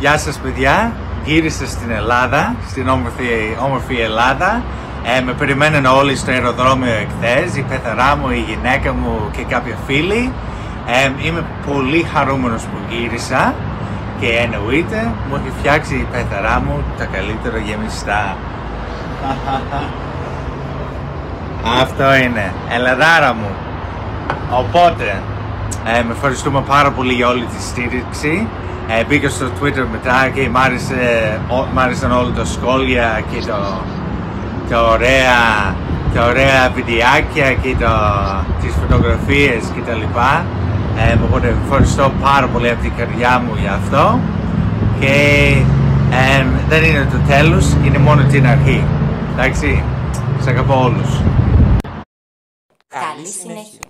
Γεια σας παιδιά, γύρισα στην Ελλάδα, στην όμορφη Ελλάδα. Με περιμέναν όλοι στο αεροδρόμιο εχθές, η πεθαρά μου, η γυναίκα μου και κάποια φίλοι. Είμαι πολύ χαρούμενος που γύρισα και εννοείται μου έχει φτιάξει η πεθαρά μου τα καλύτερα γεμιστά. Αυτό είναι, ελαδάρα μου. Οπότε, με ευχαριστούμε πάρα πολύ για όλη τη στήριξη. Μπήκα στο Twitter μετά και μ' άρεσαν όλα τα σχόλια και τα ωραία βιντεάκια και τις φωτογραφίες και τα λοιπά. Οπότε ευχαριστώ πάρα πολύ από την καρδιά μου για αυτό και δεν είναι το τέλος, είναι μόνο την αρχή. Εντάξει, σας αγαπώ όλους. Καλή συνέχεια.